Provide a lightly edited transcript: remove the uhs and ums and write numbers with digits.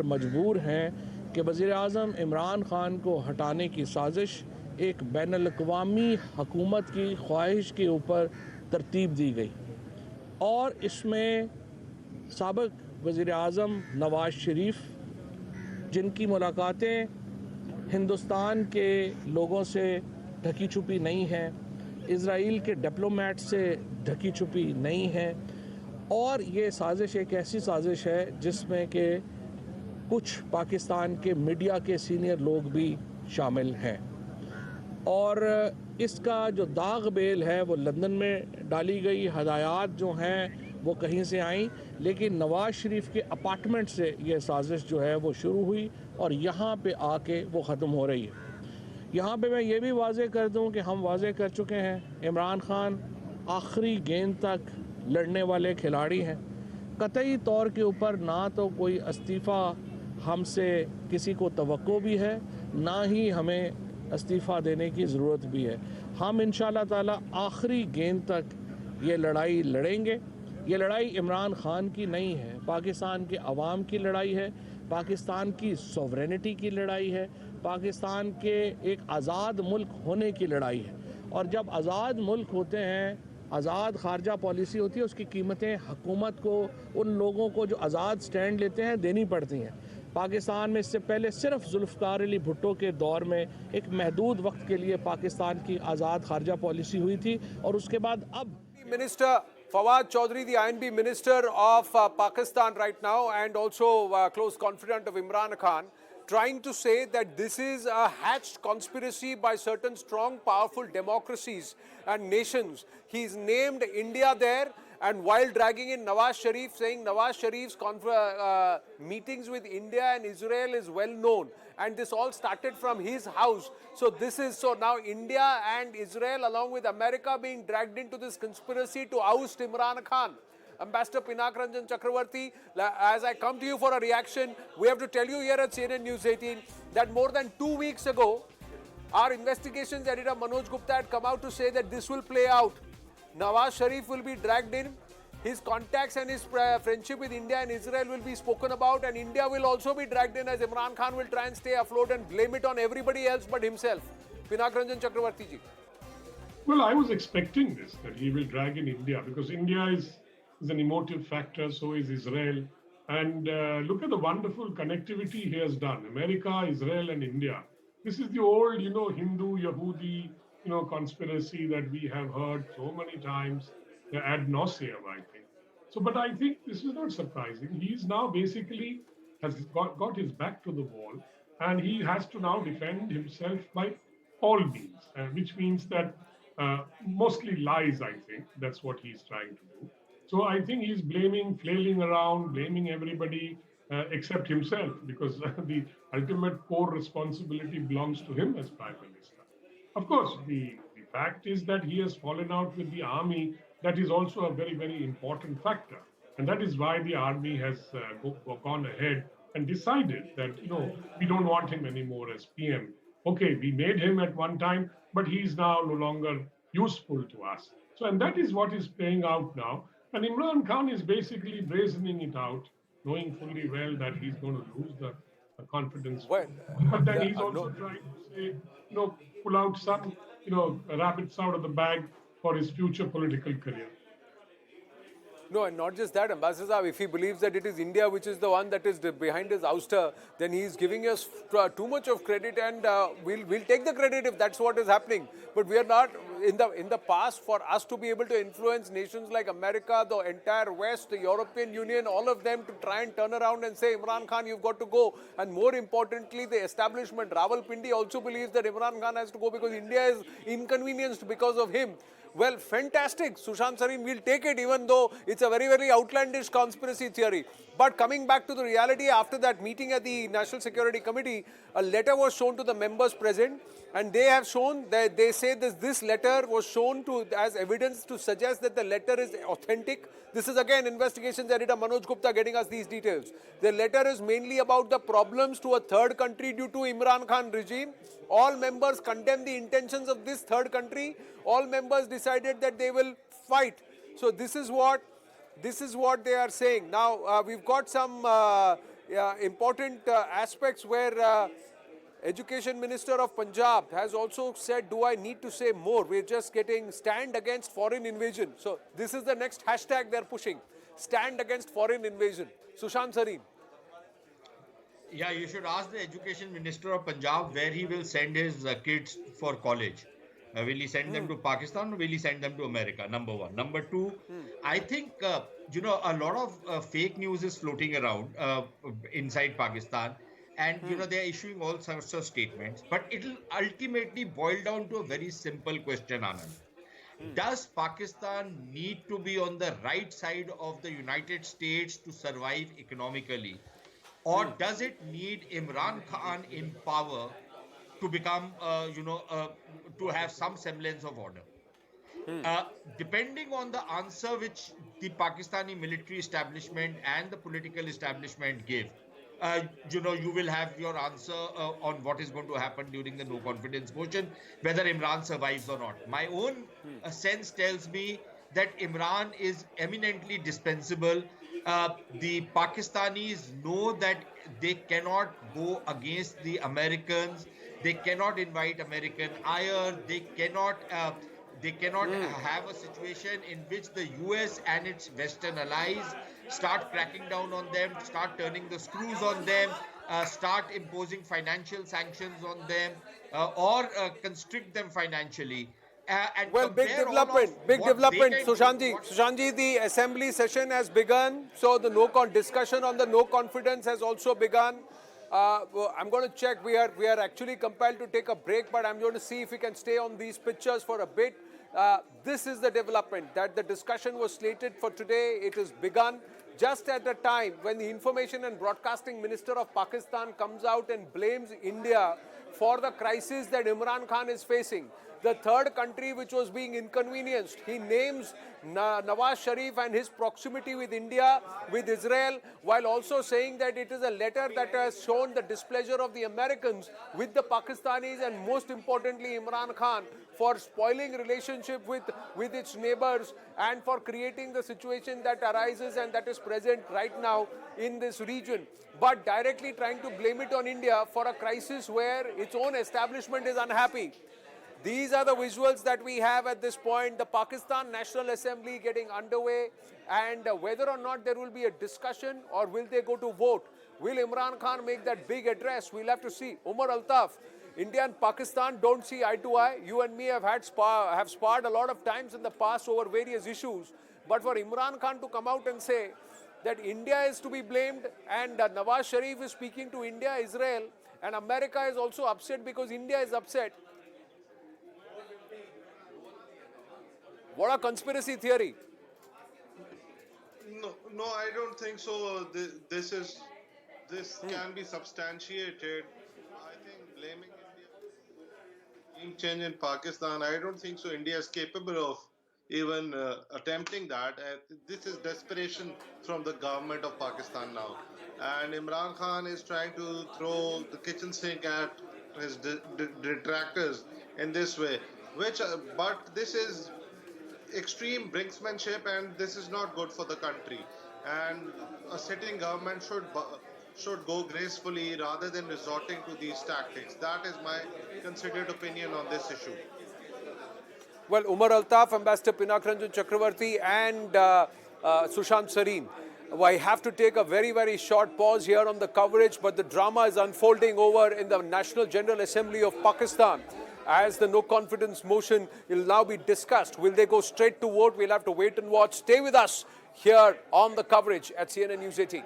मजबूर हैं कि वज़ीर-ए-आज़म इमरान ख़ान को हटाने की साजिश एक बैनुल-अक़वामी हुकूमत की ख्वाहिश के ऊपर तरतीब दी गई और इसमें साबिक़ वज़ीर-ए-आज़म नवाज़ शरीफ, जिनकी मुलाकातें हिंदुस्तान के लोगों से ढकी छुपी नहीं हैं, इज़राइल के डिप्लोमेट से ढकी छुपी नहीं है, और ये साजिश एक ऐसी साजिश है जिसमें कि कुछ पाकिस्तान के मीडिया के सीनियर लोग भी शामिल हैं। और इसका जो दाग बेल है वो लंदन में डाली गई, हदायत जो हैं वो कहीं से आई, लेकिन नवाज़ शरीफ के अपार्टमेंट से ये साजिश जो है वो शुरू हुई और यहाँ पे आके वो ख़त्म हो रही है। यहाँ पे मैं ये भी वाज़े कर दूँ कि हम वाज़े कर चुके हैं, इमरान ख़ान आखिरी गेंद तक लड़ने वाले खिलाड़ी हैं। कतई तौर के ऊपर ना तो कोई इस्तीफ़ा हमसे किसी को तवक्को भी है, ना ही हमें इस्तीफ़ा देने की ज़रूरत भी है। हम इंशाअल्लाह ताला आखिरी गेंद तक ये लड़ाई लड़ेंगे। ये लड़ाई इमरान ख़ान की नहीं है, पाकिस्तान के अवाम की लड़ाई है, पाकिस्तान की सॉवरेनिटी की लड़ाई है, पाकिस्तान के एक आज़ाद मुल्क होने की लड़ाई है। और जब आज़ाद मुल्क होते हैं, आज़ाद खारजा पॉलिसी होती है, उसकी कीमतें हुकूमत को, उन लोगों को जो आज़ाद स्टैंड लेते हैं, देनी पड़ती हैं। पाकिस्तान में इससे पहले सिर्फ जुल्फ़िकार अली भुट्टो के दौर में एक महदूद वक्त के लिए पाकिस्तान की आज़ाद खारजा पॉलिसी हुई थी और उसके बाद अब Minister Fawad Chaudhry, the I&B Minister of Pakistan right now, and also close confidant of Imran Khan, trying to say that this is a hatched conspiracy by certain strong, powerful democracies and nations. He's named India there, and while dragging in Nawaz Sharif, saying Nawaz Sharif's meetings with India and Israel is well known, and this all started from his house. So now India and Israel along with America being dragged into this conspiracy to oust Imran Khan. Ambassador Pinak, Ranjan, Chakravarty, as I come to you for a reaction, we have to tell you here at CNN News 18 that more than 2 weeks ago, our investigations editor Manoj Gupta had come out to say that this will play out. Nawaz Sharif will be dragged in, his contacts and his friendship with India and Israel will be spoken about, and India will also be dragged in as Imran Khan will try and stay afloat and blame it on everybody else but himself. Pinak, Ranjan, Chakravarty ji. Well, I was expecting this, that he will drag in India, because India is an emotive factor, so is Israel. And look at the wonderful connectivity he has done. America, Israel, and India. This is the old, Hindu, Yahudi, conspiracy that we have heard so many times ad nauseum, I think. So, but I think this is not surprising. He is now basically has got his back to the wall, and he has to now defend himself by all means, which means that mostly lies, I think. That's what he's trying to do. So I think he's flailing around, blaming everybody except himself, because the ultimate core responsibility belongs to him as Prime Minister. Of course, the fact is that he has fallen out with the army. That is also a very, very important factor. And that is why the army has gone ahead and decided that, we don't want him anymore as PM. Okay, we made him at one time, but he is now no longer useful to us. So, and that is what is playing out now. And Imran Khan is basically brazening it out, knowing fully well that he's going to lose the confidence. Well, but then he's also trying to say, pull out some, rabbits out of the bag for his future political career. No, and not just that, Ambassador Saab, if he believes that it is India which is the one that is behind his ouster, then he is giving us too much of credit, and we'll take the credit if that's what is happening. But we are not, in the past, for us to be able to influence nations like America, the entire West, the European Union, all of them to try and turn around and say, Imran Khan, you've got to go. And more importantly, the establishment, Rawalpindi also believes that Imran Khan has to go because India is inconvenienced because of him. Well, fantastic. Sushant Sareen, we'll take it, even though it's a very, very outlandish conspiracy theory. But coming back to the reality, after that meeting at the National Security Committee, a letter was shown to the members present, and they have shown that they say this letter was shown as evidence to suggest that the letter is authentic. This is again investigations editor Manoj Gupta getting us these details. The letter is mainly about the problems to a third country due to Imran Khan regime. All members condemn the intentions of this third country. All members decided that they will fight. So this is what they are saying. Now we've got some important aspects where Education Minister of Punjab has also said, do I need to say more? We're just getting stand against foreign invasion. So this is the next hashtag they're pushing. Stand against foreign invasion. Sushant Sareen. Yeah, you should ask the Education Minister of Punjab where he will send his kids for college. Will he send them to Pakistan or will he send them to America? Number one. Number two, I think, a lot of fake news is floating around inside Pakistan. And, they're issuing all sorts of statements. But it'll ultimately boil down to a very simple question, Anand. Does Pakistan need to be on the right side of the United States to survive economically? Or does it need Imran Khan in power to become, to have some semblance of order? Depending on the answer which the Pakistani military establishment and the political establishment give, you will have your answer on what is going to happen during the no confidence motion, whether Imran survives or not. My own sense tells me that Imran is eminently dispensable. The Pakistanis know that they cannot go against the Americans. They cannot invite American ire. They cannot have a situation in which the US and its Western allies start cracking down on them, start turning the screws on them, start imposing financial sanctions on them, or constrict them financially. Well, big development, Sushantji, the assembly session has begun. So the discussion on the no confidence has also begun. I'm going to check. We are actually compelled to take a break, but I'm going to see if we can stay on these pictures for a bit. This is the development that the discussion was slated for today. It has begun just at the time when the Information and Broadcasting Minister of Pakistan comes out and blames India for the crisis that Imran Khan is facing. The third country which was being inconvenienced, he names Nawaz Sharif and his proximity with India, with Israel, while also saying that it is a letter that has shown the displeasure of the Americans with the Pakistanis and most importantly Imran Khan for spoiling relationship with its neighbors and for creating the situation that arises and that is present right now in this region. But directly trying to blame it on India for a crisis where its own establishment is unhappy. These are the visuals that we have at this point, the Pakistan National Assembly getting underway, and whether or not there will be a discussion or will they go to vote. Will Imran Khan make that big address? We'll have to see. Umar Altaf, India and Pakistan don't see eye to eye. You and me have sparred a lot of times in the past over various issues. But for Imran Khan to come out and say that India is to be blamed and Nawaz Sharif is speaking to India, Israel, and America is also upset because India is upset. What a conspiracy theory. No, I don't think so. This can be substantiated. I think blaming India for change in Pakistan, I don't think so. India is capable of even attempting that. This is desperation from the government of Pakistan now. And Imran Khan is trying to throw the kitchen sink at his detractors in this way. But this is extreme brinksmanship and this is not good for the country. And a sitting government should go gracefully rather than resorting to these tactics. That is my considered opinion on this issue. Well, Umar Altaf, Ambassador Pinak, Ranjan, Chakravarty and Sushant Sareen. I have to take a very, very short pause here on the coverage, but the drama is unfolding over in the National General Assembly of Pakistan. As the no confidence motion will now be discussed. Will they go straight to vote? We'll have to wait and watch. Stay with us here on the coverage at CNN News 18.